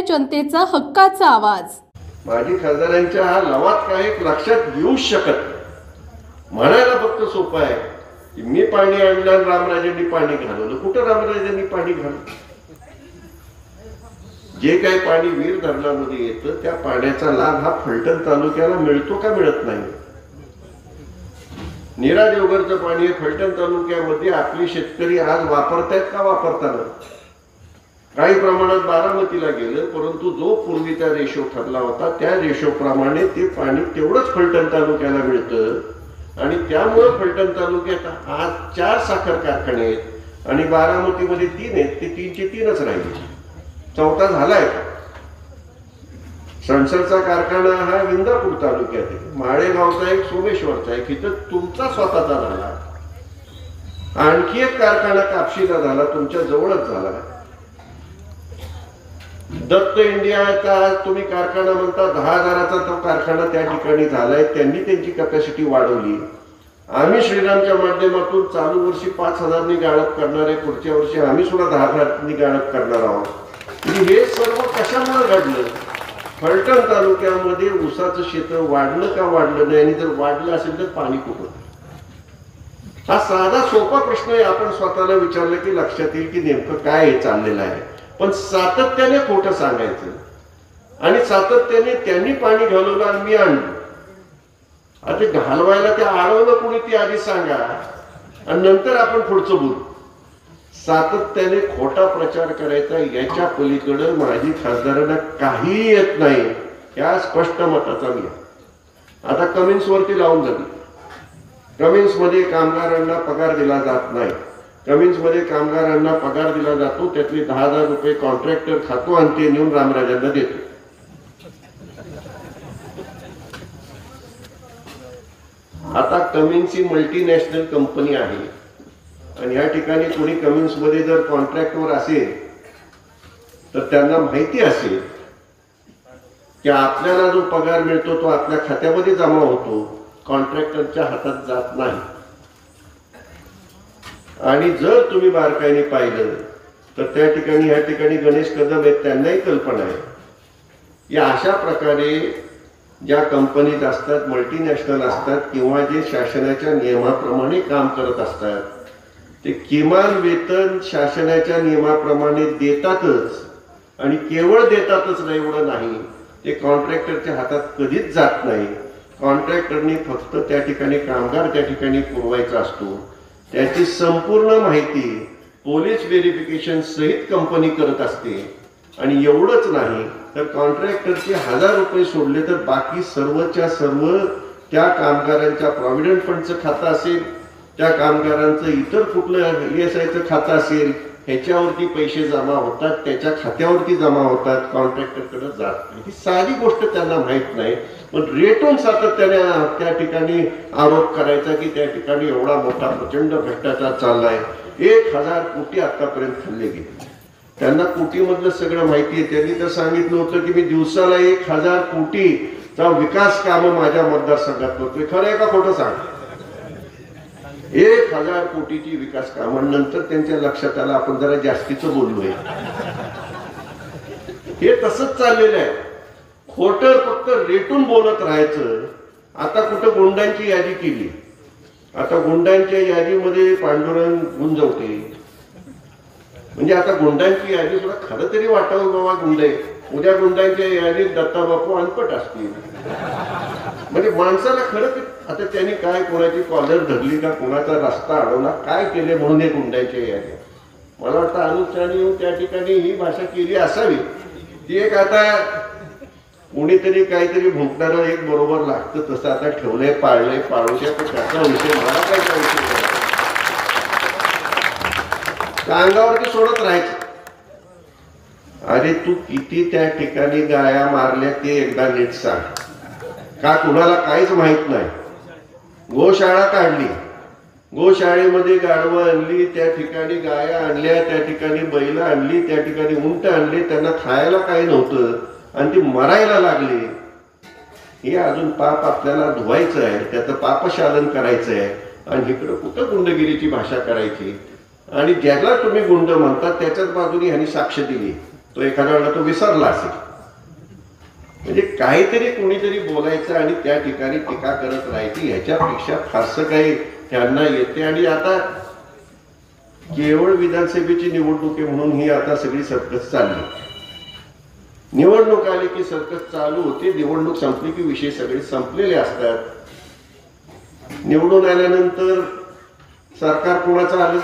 जनतेचा हक्काचा आवाज। माजी खासदारांच्या हा लवाद काय लक्षात येऊ शकत, म्हणायला फक्त सोपं आहे की मी पाणी आणलं आणि रामराजेंनी पाणी घालवलं। कुठं रामराजेंनी पाणी घालवलं? जे काही पाणी वीर धरणामध्ये येतं त्या पाण्याचा लाभ हा फलटण तालुक्याला मिळतो का मिळत नाही? नीरा देवगरचं पाणी फलटण तालुक्यामध्ये आपले शेतकरी आज वापरतायत का वापरताना? काही प्रमाणात बारामतीला गेलं, परंतु जो पूर्वीचा रेशो ठरला होता त्या रेशो प्रमाणे ते पाणी तेवढंच फलटण तालुक्याला मिळतं। आणि त्यामुळे फलटण तालुक्यात आज 4 साखर कारखाने आहेत आणि बारामतीमध्ये 3 आहेत, ते 3चे 3च राहिले, 4था झालाय। सणसरचा कारखाना हा इंदापूर तालुक्यात आहे, माळेगावचा एक सोमेश्वरचा आहे, इथं तुमचा स्वतःचा झाला। आणखी एक कारखाना कापशीला झाला, तुमच्या जवळच झाला। दत्त इंडियाचा तुम्ही कारखाना म्हणता 10,000चा तो कारखाना त्या ठिकाणी झालाय, त्यांनी त्यांची कॅपॅसिटी वाढवली। आम्ही श्रीरामच्या माध्यमातून चालू वर्षी 5,000नी गाळप करणार आहे, पुढच्या वर्षी आम्ही सुद्धा 10,000नी गाळप करणार आहोत। हे सर्व कशामुळे घडलं? फलटण तालुक्यामध्ये ऊसाचं क्षेत्र वाढलं का वाढलं नाही, आणि जर वाढलं असेल तर पाणी कुठं? हा साधा सोपा प्रश्न आहे, आपण स्वतःला विचारलं की लक्षात येईल की नेमकं काय हे चाललेलं आहे। पण सातत्याने खोटं सांगायचं आणि सातत्याने त्यांनी पाणी घालवलं आणि मी आणलं, आता घालवायला ते अडवलं कोणी ते आधी सांगा आणि नंतर आपण पुढचं बोलू। सातत्याने खोटा प्रचार करायचा याच्या पलीकडे माजी खासदारांना काही येत नाही, या स्पष्ट मताचा मी। आता कमिन्स वरती लावून झाली, कमिन्स मध्ये कामगारांना पगार दिला जात नाही, कमिन्स मध्ये कामगारांना पगार दिला जातो, त्यातले 10,000 रुपये कॉन्ट्रॅक्टर खातो आणि ते नेऊन रामराजांना देतो। आता कमिन्स ही मल्टीनॅशनल कंपनी आहे आणि या ठिकाणी कोणी कमिन्स मध्ये जर कॉन्ट्रॅक्टवर असेल तर त्यांना माहिती असेल की आपल्याला जो पगार मिळतो तो आपल्या खात्यामध्ये जमा होतो, कॉन्ट्रॅक्टरच्या हातात जात नाही। आणि जर तुम्ही बारकाईने पाहिलं तर त्या ठिकाणी या ठिकाणी गणेश कदम आहेत, त्यांनाही कल्पना आहे या अशा प्रकारे ज्या कंपनीज असतात, मल्टीनॅशनल असतात किंवा जे शासनाच्या नियमाप्रमाणे काम करत असतात, ते किमान वेतन शासनाच्या नियमाप्रमाणे देतातच आणि केवळ देतातच नाही एवढं नाही, ते कॉन्ट्रॅक्टरच्या हातात कधीच जात नाही। कॉन्ट्रॅक्टरनी फक्त त्या ठिकाणी कामगार त्या ठिकाणी पुरवायचा असतो, त्याची संपूर्ण माहिती पोलीस व्हेरिफिकेशन सहित कंपनी करत असते। आणि एवढंच नाही तर कॉन्ट्रॅक्टरचे 1,000 रुपये सोडले तर बाकी सर्वच्या सर्व त्या कामगारांच्या प्रॉव्हिडंट फंडचं खातं असेल, त्या कामगारांचं इतर कुठलं ESIचं खातं असेल, ह्याच्यावरती पैसे जमा होतात, त्याच्या खात्यावरती जमा होतात, कॉन्ट्रॅक्टरकडे जात नाही। ही साधी गोष्ट त्यांना माहित नाही, पण रेटून सातत्याने त्या ठिकाणी आरोप करायचा की त्या ठिकाणी एवढा मोठा प्रचंड भ्रष्टाचार चाललाय। 1,000 कोटी आतापर्यंत खाल्ले गेले, त्यांना कोटीमधलं सगळं माहिती आहे। त्यांनी तर सांगितलं होतं की मी दिवसाला 1,000 कोटीचा विकास काम माझ्या मतदारसंघात करतोय, खरं आहे का खोटं सांग? 1,000 कोटीची विकास कामांनंतर त्यांच्या लक्षात आलं आपण जरा जास्तीचं बोललोय। हे तसंच चाललेलं आहे, खोटं फक्त रेटून बोलत राहायचं। आता कुठं गुंडांची यादी केली, आता गुंडांच्या यादीमध्ये पांडुरंग गुंजवते, म्हणजे आता गुंडांची यादी सुद्धा खरं तरी वाटावं बाबा गुंड आहे, उद्या गुंडांच्या यादीत दत्ताबापू अनपट असतील, म्हणजे माणसाला खरं आता त्यांनी काय कोणाची कॉलर धरली का, कोणाचा रस्ता अडवला, काय केले म्हणून हे गुंडांच्या यादी। मला वाटतं अनुष्ठानी येऊन त्या ठिकाणी ही भाषा केली असावी, ती एक आता कोणीतरी काहीतरी भुंकणारं एक बरोबर लागतं तसं आता ठेवलंय, पाळलंय, पाळूच्या त्याचा विषय मला काय विषय अंगावरती सोडत राहायचं। अरे तू किती त्या ठिकाणी गाया मारल्या ते एकदा नीट सांग, का कुणाला काहीच माहित नाही। गोशाळा काढली, गोशाळेमध्ये गाढवं आणली, त्या ठिकाणी गाया आणल्या, त्या ठिकाणी बैल आणली, त्या ठिकाणी उंट आणले, त्यांना खायला काही नव्हतं आणि ती मरायला लागली। हे अजून पाप आपल्याला धुवायचं आहे, त्याचं पापशालन करायचं आहे आणि इकडं कुठं गुंडगिरीची भाषा करायची। आणि ज्याला तुम्ही गुंड म्हणतात त्याच्याच बाजूने ह्यांनी साक्ष दिली, तो एखाद्या वेळेला तो विसरला असेल. म्हणजे काहीतरी कोणीतरी बोलायचं आणि त्या ठिकाणी टीका करत राहायची, ह्याच्यापेक्षा फारसं काही त्यांना येते. आणि आता केवळ विधानसभेची निवडणूक आहे म्हणून ही आता सगळी सर्कस चालली. निवडणूक आली की सर्कस चालू होते, निवडणूक संपली की विषय सगळे संपलेले असतात. निवडून आल्यानंतर सरकार कोणाचं आलं,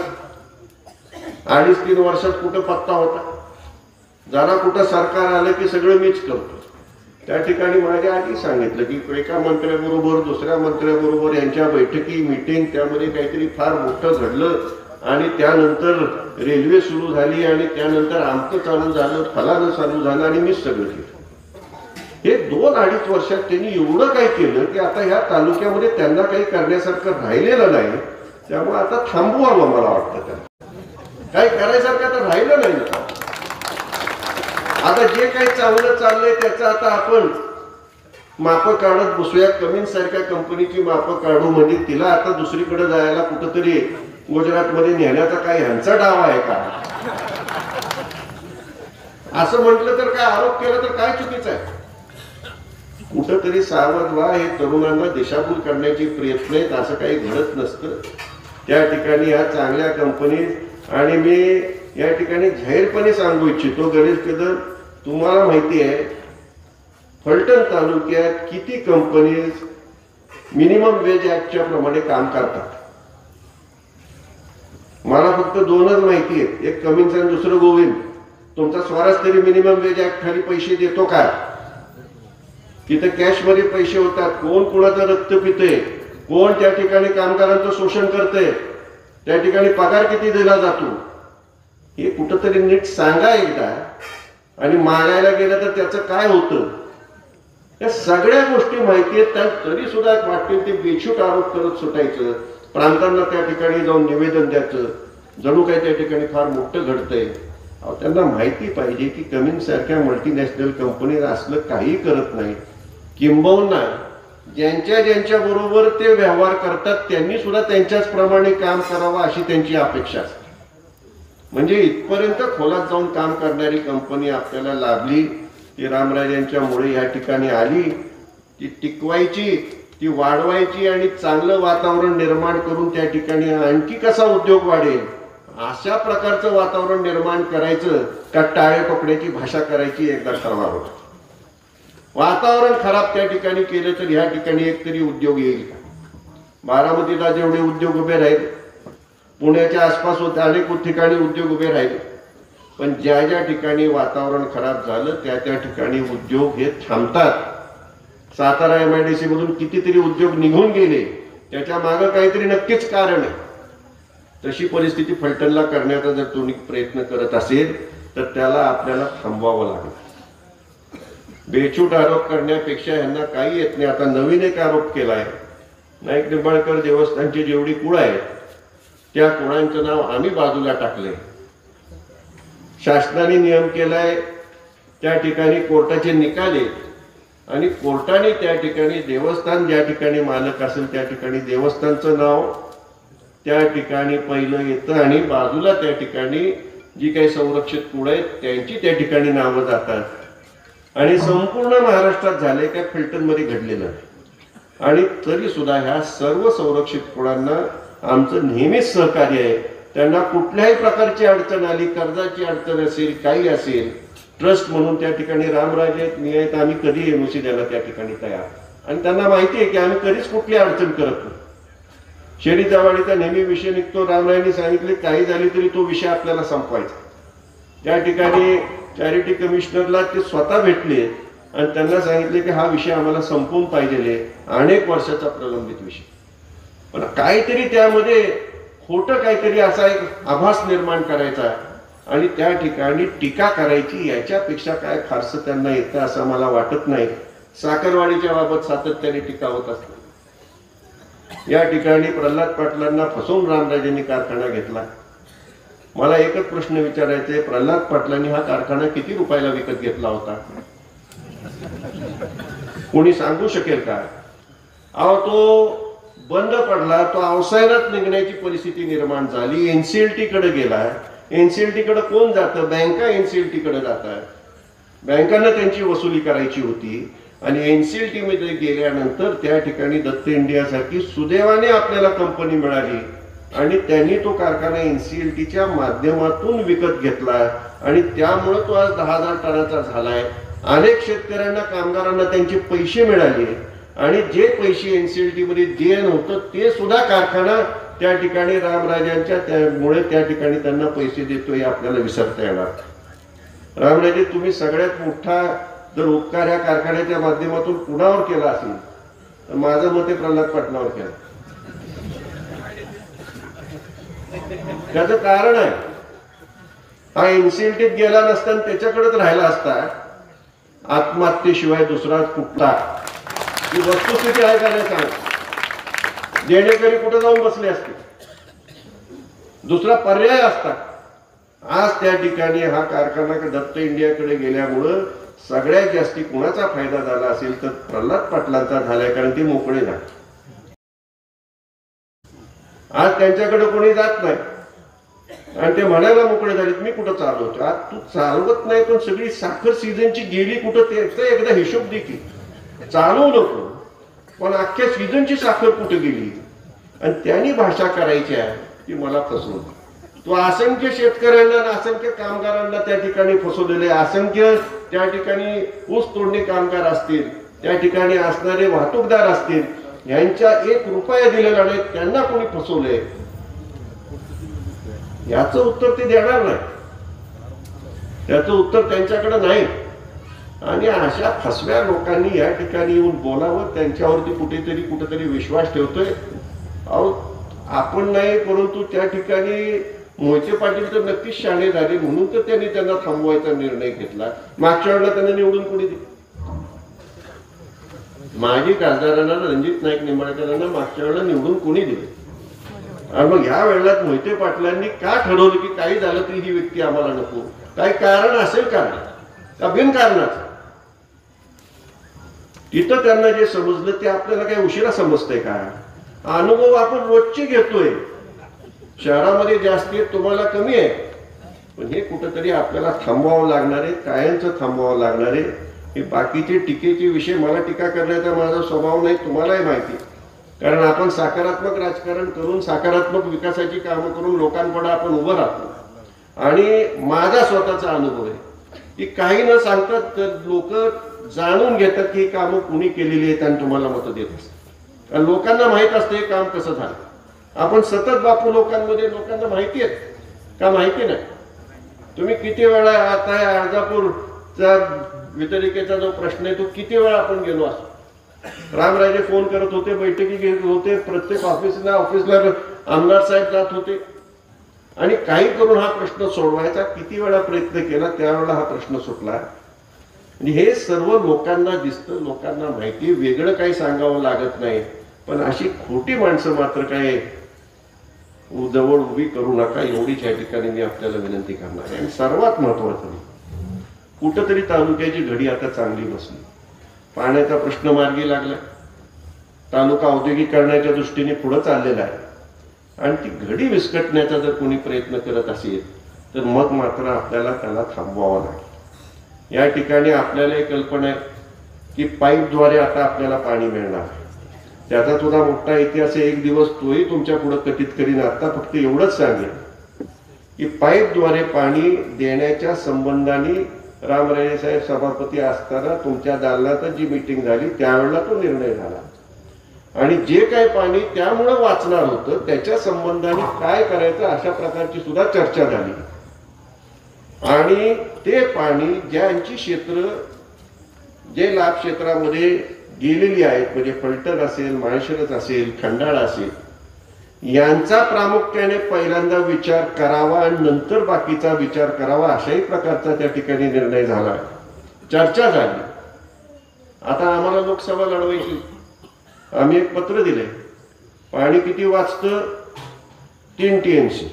2.5-3 वर्षात कुठं पत्ता होता. जरा कुठं सरकार आलं की सगळं मीच करतो. त्या ठिकाणी माझ्या आधी सांगितलं की एका मंत्र्याबरोबर दुसऱ्या मंत्र्याबरोबर यांच्या बैठकी मीटिंग, त्यामध्ये काहीतरी फार मोठं घडलं आणि त्यानंतर रेल्वे सुरू झाली आणि त्यानंतर आमचं चालू झालं, फलानं चालू झालं आणि मीच सगळं केलं. हे 2-2.5 वर्षात त्यांनी एवढं काय केलं की आता ह्या तालुक्यामध्ये त्यांना काही करण्यासारखं राहिलेलं नाही. त्यामुळे आता थांबवावं मला वाटतं. त्यांना काही करायसारखं आता राहिलं नाही ना. आता जे काही चांगलं चाललंय त्याचं आता आपण मापं काढत बसूया. कमिन्स सारख्या कंपनीची मापं काढू म्हणजे तिला आता दुसरीकडे जायला कुठंतरी गुजरातमध्ये नेण्याचा काही ह्यांचा डाव आहे का असं म्हटलं तर काय, आरोप केला तर काय चुकीचं आहे. कुठंतरी सावध व्हा. हे तरुणांना दिशाभूल करण्याचे प्रयत्न आहेत, असं काही घडत नसतं. त्या ठिकाणी ह्या चांगल्या कंपनीत, आणि मी या ठिकाणी जाहीरपणे सांगू इच्छितो, गणेश कदम तुम्हाला माहिती आहे फलटण तालुक्यात किती कंपनीज मिनिमम वेज ऍक्टच्या प्रमाणे काम करतात. मला फक्त 2च माहिती आहेत, एक कमिन्स आणि दुसरं गोविंद. तुमचा स्वराज तरी मिनिमम वेज ऍक्ट खाली पैसे देतो का? तिथे कॅश मध्ये पैसे होतात. कोण कोणाचं रक्त पितंय, कोण त्या ठिकाणी कामगारांचं शोषण करतंय, त्या ठिकाणी पगार किती दिला जातो, हे कुठंतरी नीट सांगा एकदा. आणि मागायला गेलं तर त्याचं काय होतं, या सगळ्या गोष्टी माहिती आहेत. तरी सुद्धा वाटतील ते बेछूट आरोप करत सुटायचं, प्रांतांना त्या ठिकाणी जाऊन निवेदन द्यायचं, जणू काही त्या ठिकाणी फार मोठं घडतंय. त्यांना माहिती पाहिजे की कमिन्स सारख्या मल्टीनॅशनल कंपनी असलं काही करत नाही. किंबहुना ज्यांच्या बरोबर ते व्यवहार करतात त्यांनी सुद्धा त्यांच्याच प्रमाणे काम करावं अशी त्यांची अपेक्षा असते. म्हणजे इथपर्यंत खोलात जाऊन काम करणारी कंपनी आपल्याला लाभली, ती रामराजांच्यामुळे या ठिकाणी आली. ती टिकवायची, ती वाढवायची आणि चांगलं वातावरण निर्माण करून त्या ठिकाणी आणखी कसा उद्योग वाढेल अशा प्रकारचं वातावरण निर्माण करायचं का टाळे टोकण्याची भाषा करायची एकदा ठरवावं. वातावरण खराब त्या ठिकाणी केलं तर ह्या ठिकाणी एकतरी उद्योग येईल का? बारामतीला जेवढे उद्योग उभे राहिले, पुण्याच्या आसपास अनेक ठिकाणी उद्योग उभे राहिले, पण ज्या ठिकाणी वातावरण खराब झालं त्या ठिकाणी उद्योग हे थांबतात. सातारा MIDC मधून कितीतरी उद्योग निघून गेले, त्याच्या मागे काहीतरी नक्कीच कारण आहे. तशी परिस्थिती फलटणला करण्याचा जर तुम्ही प्रयत्न करत असेल तर त्याला आपल्याला थांबवावं लागेल. बेछूट आरोप करण्यापेक्षा यांना काही येत नाही. आता नवीन एक आरोप केलाय, नाईक निंबाळकर देवस्थानची जेवढी कुळं आहेत त्या कुळांचं नाव आम्ही बाजूला टाकले. शासनाने नियम केलाय, त्या ठिकाणी कोर्टाचे निकाल आहेत आणि कोर्टाने त्या ठिकाणी देवस्थान ज्या ठिकाणी मालक असेल त्या ठिकाणी देवस्थानचं नाव त्या ठिकाणी पहिलं येतं आणि बाजूला त्या ठिकाणी जी काही संरक्षित कुळं आहेत त्यांची त्या ठिकाणी नावं जातात. आणि संपूर्ण महाराष्ट्रात झाले काय फलटणमध्ये घडलेलं आहे. आणि तरी सुद्धा ह्या सर्व संरक्षित कुळांना आमचं नेहमीच सहकार्य आहे. त्यांना कुठल्याही प्रकारची अडचण आली, कर्जाची अडचण असेल, काही असेल, ट्रस्ट म्हणून त्या ठिकाणी रामराजे मी आहेत, आम्ही कधी NOC द्यायला त्या ठिकाणी तयार. आणि त्यांना माहिती आहे की आम्ही कधीच कुठली अडचण करत नाही. शेरी जवाडीचा नेहमी विषय निघतो, रामरायांनी सांगितले काही झाली तरी तो विषय आपल्याला संपवायचा. त्या ठिकाणी चॅरिटी कमिशनरला ते स्वतः भेटले आणि त्यांना सांगितले की हा विषय आम्हाला संपवून पाहिजे, अनेक वर्षाचा प्रलंबित विषय. पण काहीतरी त्यामध्ये खोटं काहीतरी असा एक आभास निर्माण करायचा आणि त्या ठिकाणी टीका करायची, याच्यापेक्षा काय फारसं त्यांना येतं असं मला वाटत नाही. साखरवाडीच्या बाबत सातत्याने टीका होत असते. या ठिकाणी प्रल्हाद पाटलांना फसवून रामराजेंनी कारखाना घेतला. मला एकच प्रश्न विचारायचा आहे, प्रल्हाद पाटलांनी हा कारखाना किती रुपयाला विकत घेतला होता? कोणी सांगू शकेल का? तो बंद पडला, तो अवसायनात निघण्याची परिस्थिती निर्माण झाली, NCLT कडे गेला. एनसीएलटी कडे कोण जातं? बँका एनसीएलटी कडे जातात. बँकांना त्यांची वसुली करायची होती आणि एनसीएलटी मध्ये गेल्यानंतर त्या ठिकाणी दत्त इंडियासारखी सुदैवाने आपल्याला कंपनी मिळाली आणि त्यांनी तो कारखाना एनसीएलटीच्या माध्यमातून विकत घेतला आणि त्यामुळे तो आज 10,000 टनाचा झालाय. अनेक शेतकऱ्यांना, कामगारांना त्यांचे पैसे मिळाले आणि जे पैसे एनसीएलटी मध्ये देणं होतं ते सुद्धा कारखाना त्या ठिकाणी रामराजांच्या त्यामुळे त्या ठिकाणी त्यांना पैसे देतोय आपल्याला विसरता येणार. रामराजे, तुम्ही सगळ्यात मोठा जर उपकार या कारखान्याच्या माध्यमातून कुणावर केला असेल तर माझं मत आहे प्रल्हाद पाटलावर केला. त्याचं कारण आहे, हा एनसीएलटीत गेला नसता त्याच्याकडेच राहिला असता, आत्महत्येशिवाय दुसरा कुठला ही वस्तुस्थिती आहे का नाही सांग. देणेकरी कुठे जाऊन बसले असते, दुसरा पर्याय असता. आज त्या ठिकाणी हा कारखाना दत्त इंडियाकडे गेल्यामुळं सगळ्यात जास्ती कुणाचा फायदा झाला असेल तर प्रल्हाद पाटलांचा झालाय, कारण ते मोकळे झाले. आज त्यांच्याकडे कोणी जात नाही आणि ते म्हणायला मोकळे झालेत मी कुठं चालवतो. आज तू चालवत नाही पण सगळी साखर सीझनची गेली कुठं ते एकदा हिशोब दे की. चालवू नको पण अख्ख्या सीझनची साखर कुठे गेली आणि त्यांनी भाषा करायची आहे की मला फसवलं. तो असंख्य शेतकऱ्यांना आणि असंख्य कामगारांना त्या ठिकाणी फसवलेले, असंख्य त्या ठिकाणी ऊस तोडणी कामगार असतील, त्या ठिकाणी असणारे वाहतूकदार असतील, यांच्या 1 रुपया दिलेला नाही, त्यांना कोणी फसवलंय याचं उत्तर ते देणार नाही. त्याचं उत्तर त्यांच्याकडे नाही. आणि अशा फसव्या लोकांनी या ठिकाणी येऊन बोलावं, त्यांच्यावरती कुठेतरी विश्वास ठेवतोय. अहो आपण नाही, परंतु त्या ठिकाणी मोहिते पाटील तर नक्कीच शाणे झाले म्हणून तर त्यांना थांबवायचा निर्णय घेतला. मागच्या वेळेला त्यांना निवडून कोणी दिले? माजी खासदारांना, रणजित नाईक निंबाळकरांना मागच्या वेळेला निवडून कोणी दिले? आणि मग ह्या वेळेला मोहिते पाटलांनी का ठरवलं की काही झालं तरी ही व्यक्ती आम्हाला नको? काही कारण असेल का बिनकारणाचं? तिथं त्यांना जे समजलं ते आपल्याला काही उशिरा समजतंय का? अनुभव आपण रोजचे घेतोय. शहरामध्ये जास्ती आहे, तुम्हाला कमी आहे, पण हे कुठंतरी आपल्याला थांबवावं लागणार आहे, कायमचं थांबवावं लागणार आहे. हे बाकीचे टीकेचे विषय, मला टीका करण्याचा माझा स्वभाव नाही, तुम्हालाही माहिती. कारण आपण सकारात्मक राजकारण करून, सकारात्मक विकासाची कामं करून लोकांपुढे आपण उभं राहतो. आणि माझा स्वतःचा अनुभव आहे की काही न सांगतात लोक जाणून घेतात की कामं कुणी केलेली आहेत आणि तुम्हाला मतं देत असतात. लोकांना माहित असतं हे काम कसं झालं. आपण सतत बापू लोकांना माहिती आहे का? माहिती नाही. तुम्ही किती वेळा, आता अर्जापूरचा वितरिकेचा जो प्रश्न आहे तो किती वेळा आपण गेलो असतो. रामराजे फोन करत होते, बैठकी घेत होते, प्रत्येक ऑफिसला आमदार साहेब जात होते आणि काही करून हा प्रश्न सोडवायचा किती वेळा प्रयत्न केला, त्यावेळेला हा प्रश्न सुटला. हे सर्व लोकांना दिसतं, लोकांना माहिती, वेगळं काही सांगावं लागत नाही. पण अशी खोटी माणसं मात्र काय जवळ उभी करू नका, एवढीच या ठिकाणी मी आपल्याला विनंती करणार आहे. आणि सर्वात महत्वाचं, कुठंतरी तालुक्याची घडी आता चांगली बसली. पाण्याचा प्रश्न मार्गी लागला, तालुका औद्योगिकरणाच्या दृष्टीने पुढे चाललेला आहे आणि ती घडी विस्कटण्याचा जर कोणी प्रयत्न करत असेल तर मग मात्र आपल्याला त्याला थांबवावं लागेल. या ठिकाणी आपल्याला एक कल्पना आहे की पाईपद्वारे आता आपल्याला पाणी मिळणार. त्याचा सुद्धा मोठा इतिहास आहे, एक दिवस तोही तुमच्या पुढे कथित करीन. आता फक्त एवढंच सांगेन की पाईपद्वारे पाणी देण्याच्या संबंधाने रामराजे साहेब सभापती असताना तुमच्या दालनात जी मीटिंग झाली त्यावेळेला तो निर्णय झाला आणि जे काही पाणी त्यामुळे वाचणार होतं त्याच्या संबंधाने काय करायचं अशा प्रकारची सुद्धा चर्चा झाली. आणि ते पाणी ज्यांची क्षेत्र जे लाभ क्षेत्रामध्ये गेलेली आहेत, म्हणजे फलटण असेल, माळशिरस असेल, खंडाळा असेल, यांचा प्रामुख्याने पहिल्यांदा विचार करावा आणि नंतर बाकीचा विचार करावा अशाही प्रकारचा त्या ठिकाणी निर्णय झाला, चर्चा झाली. आता आम्हाला लोकसभा लढवायची, आम्ही एक पत्र दिले. पाणी किती वाचतं? 3 TMC.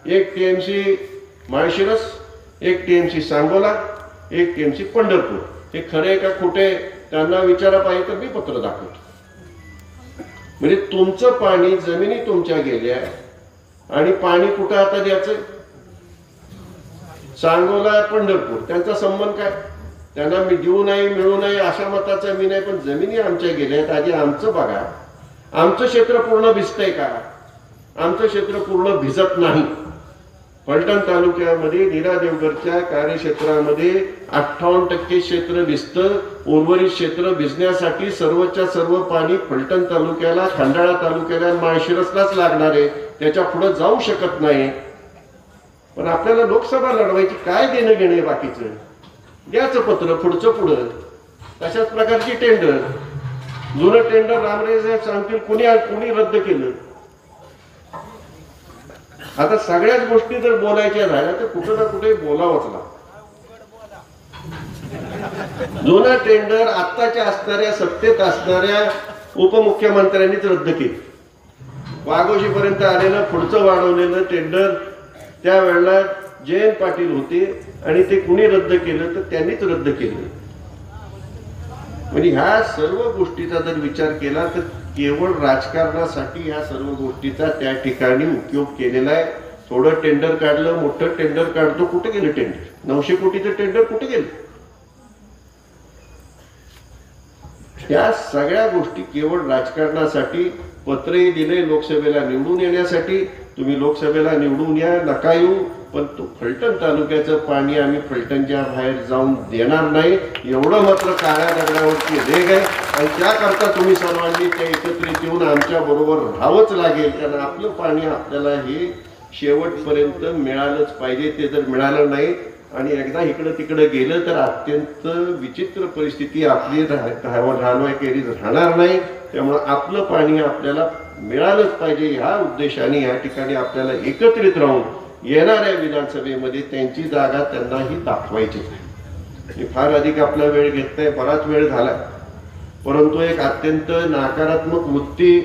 1 TMC Malshiras, 1 TMC Sangola, 1 TMC Pandharpur. हे खरे का खोटे त्यांना विचारा पाहिजे तर मी पत्र दाखवतो. म्हणजे तुमचं पाणी, जमिनी तुमच्या गेल्या आणि पाणी कुठं आता द्यायचं? सांगोला पंढरपूर त्यांचा संबंध काय? त्यांना मी देऊ नाही मिळू नाही अशा मताचा मी नाही, पण जमिनी आमच्या गेल्यात. आधी आमचं बघा, आमचं क्षेत्र पूर्ण भिजतंय का? आमचं क्षेत्र पूर्ण भिजत नाही. फलटण तालुक्यामध्ये नीरा देवगरच्या कार्यक्षेत्रामध्ये 58% क्षेत्र भिजतं. उर्वरित क्षेत्र भिजण्यासाठी सर्वच्या सर्व पाणी फलटण तालुक्याला, खंडाळा तालुक्याला, माळशिरसलाच लागणार आहे. त्याच्या पुढे जाऊ शकत नाही. पण आपल्याला लोकसभा लढवायची काय देणं घेणे? बाकीचं द्याचं पत्र पुढचं पुढं. तशाच प्रकारची टेंडर, जुनं टेंडर रामराजे साहेब सांगतील कुणी रद्द केलं. आता सगळ्याच गोष्टी जर बोलायच्या झाल्या तर कुठं ना कुठे बोलावंच लागतं. जुना टेंडर आत्ताच्या असणाऱ्या सत्तेत असणाऱ्या उपमुख्यमंत्र्यांनीच रद्द केली. वाघोशी पर्यंत आलेलं पुढचं वाढवलेलं टेंडर त्यावेळेला जयंत पाटील होते आणि ते कुणी रद्द केलं तर त्यांनीच रद्द केलं. म्हणजे ह्या सर्व गोष्टीचा जर विचार केला तर केवळ राजकारणासाठी ह्या सर्व गोष्टीचा त्या ठिकाणी उपयोग केलेला आहे. थोडं टेंडर काढलं, मोठं टेंडर काढतो. कुठे गेलं टेंडर? 900 कोटीचं टेंडर कुठे गेलं? या सगळ्या गोष्टी केवळ राजकारणासाठी. पत्रही दिले लोकसभेला निवडून येण्यासाठी. तुम्ही लोकसभेला निवडून या, नका येऊ, पण तो फलटण तालुक्याचं पाणी आम्ही फलटणच्या बाहेर जाऊन देणार नाही, एवढं मात्र काळ्या दगडावरची रेग आहे. आणि त्याकरता तुम्ही सर्वांनी त्या एकत्रित येऊन आमच्या बरोबर राहावंच लागेल. कारण आपलं पाणी आपल्याला हे शेवटपर्यंत मिळालंच पाहिजे. ते जर मिळालं नाही आणि एकदा इकडं तिकडं गेलं तर अत्यंत विचित्र परिस्थिती आपली राहणार नाही. त्यामुळं आपलं पाणी आपल्याला मिळालंच पाहिजे. ह्या उद्देशाने या ठिकाणी आपल्याला एकत्रित राहून येणाऱ्या विधानसभेमध्ये त्यांची जागा त्यांनाही दाखवायची. फार अधिक आपला वेळ घेत नाही, बराच वेळ झाला, परंतु एक अत्यंत नकारात्मक वृत्ती,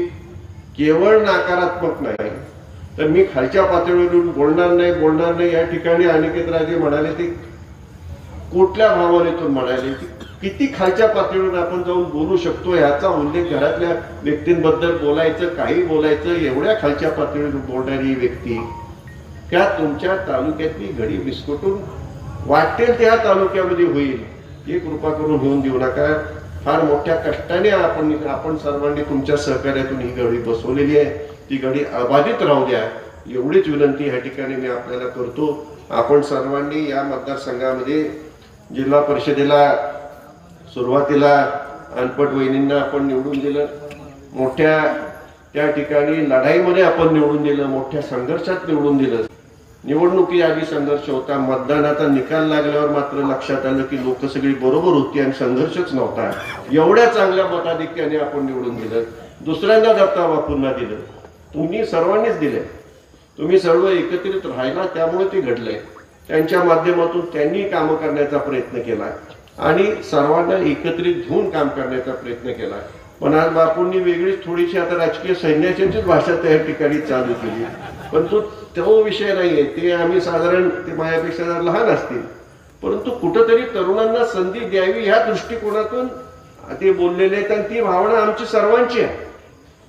केवळ नकारात्मक नाही तर मी खालच्या पातळीवरून बोलणार नाही या ठिकाणी अनिकेत राजे म्हणाले ते कुठल्या भावनेतून म्हणाले, किती खालच्या पातळीवरून आपण जाऊन बोलू शकतो याचा उल्लेख घरातल्या व्यक्तींबद्दल बोलायचं, काही बोलायचं. एवढ्या खालच्या पातळीवर बोलणारी व्यक्ती त्या तुमच्या तालुक्यातली घडी विस्कटून वाटेल त्या तालुक्यामध्ये होईल ही कृपा करून होऊन देऊ नका. फार मोठ्या कष्टाने आपण सर्वांनी तुमच्या सहकार्यातून ही घडी बसवलेली आहे. ती घडी अबाधित राहू द्या एवढीच विनंती या ठिकाणी मी आपल्याला करतो. आपण सर्वांनी या मतदारसंघामध्ये जिल्हा परिषदेला सुरुवातीला अनपट वहिनींना आपण निवडून दिलं, मोठ्या त्या ठिकाणी लढाईमध्ये आपण निवडून दिलं, मोठ्या संघर्षात निवडून दिलं. निवडणुकी आधी संघर्ष होता, मतदानाचा निकाल लागल्यावर मात्र लक्षात आलं की लोक सगळी बरोबर होती आणि संघर्षच नव्हता. एवढ्या चांगल्या मताधिक्याने आपण निवडून दिलं. दुसऱ्यांदा दत्ता बापूंना दिलं, तुम्ही सर्वांनीच दिले. तुम्ही सर्व एकत्रित राहिला त्यामुळे ते घडलंय. त्यांच्या माध्यमातून त्यांनी काम करण्याचा प्रयत्न केला आणि सर्वांना एकत्रित घेऊन काम करण्याचा प्रयत्न केला. पण आज बापूंनी वेगळीच थोडीशी आता राजकीय सैन्याचीच भाषा त्या ठिकाणी चालू केली. परंतु तो विषय नाहीये, ते आम्ही साधारण ते माझ्यापेक्षा जर लहान असतील, परंतु कुठंतरी तरुणांना संधी द्यावी ह्या दृष्टिकोनातून ते बोललेले आहेत आणि ती भावना आमची सर्वांची आहे.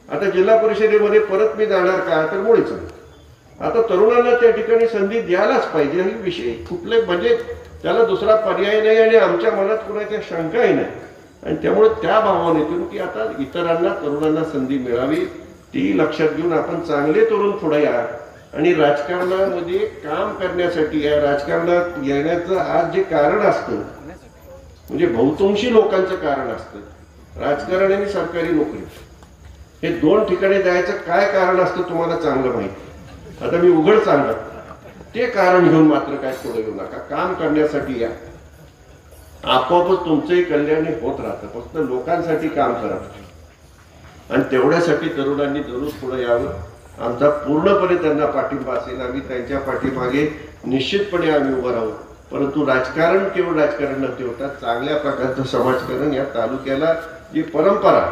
आता जिल्हा परिषदेमध्ये परत मी जाणार का तर मुळीच आता तरुणांना त्या ठिकाणी संधी द्यायलाच पाहिजे. ही विषय कुठले म्हणजे त्याला दुसरा पर्याय नाही आणि आमच्या मनात कोणाच्या शंकाही नाही. आणि त्यामुळे त्या भावनेतून की आता इतरांना तरुणांना संधी मिळावी ती लक्षात घेऊन आपण चांगले तरुण पुढे या आणि राजकारणामध्ये काम करण्यासाठी या राजकारणात येण्याचं आज जे कारण असतं म्हणजे बहुतांशी लोकांचं कारण असतं राजकारण आणि सरकारी नोकरी. हे दोन ठिकाणी जायचं काय कारण असतं तुम्हाला चांगलं माहिती. आता मी उघड सांगतो ते कारण घेऊन मात्र काय पुढे येऊ नका. काम करण्यासाठी या, आपोआपच तुमचंही कल्याण होत राहतं. फक्त लोकांसाठी काम करा आणि तेवढ्यासाठी तरुणांनी जरूर पुढे यावं. आमचा पूर्णपणे त्यांना पाठिंबा असेल. आम्ही त्यांच्या पाठीमागे निश्चितपणे आम्ही उभं राहू. परंतु राजकारण केवळ राजकारण न ठेवता चांगल्या प्रकारचं समाजकारण या तालुक्याला जी परंपरा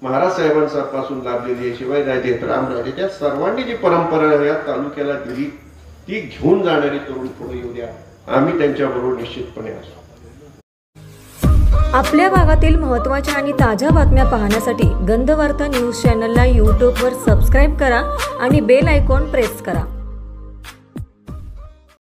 महाराज साहेबांपासून लाभलेली आहे, शिवाजीराजे, रामराजे, त्या सर्वांनी जी परंपरा या तालुक्याला दिली ती घेऊन जाणारी तरुण पुढे येऊ द्या. आम्ही त्यांच्याबरोबर निश्चितपणे असू. आपल्या भागातील महत्त्वाच्या आणि ताज्या बातम्या पाहण्यासाठी गंधवार्ता न्यूज चॅनलला यूट्यूबवर सबस्क्राईब करा आणि बेल आयकॉन प्रेस करा.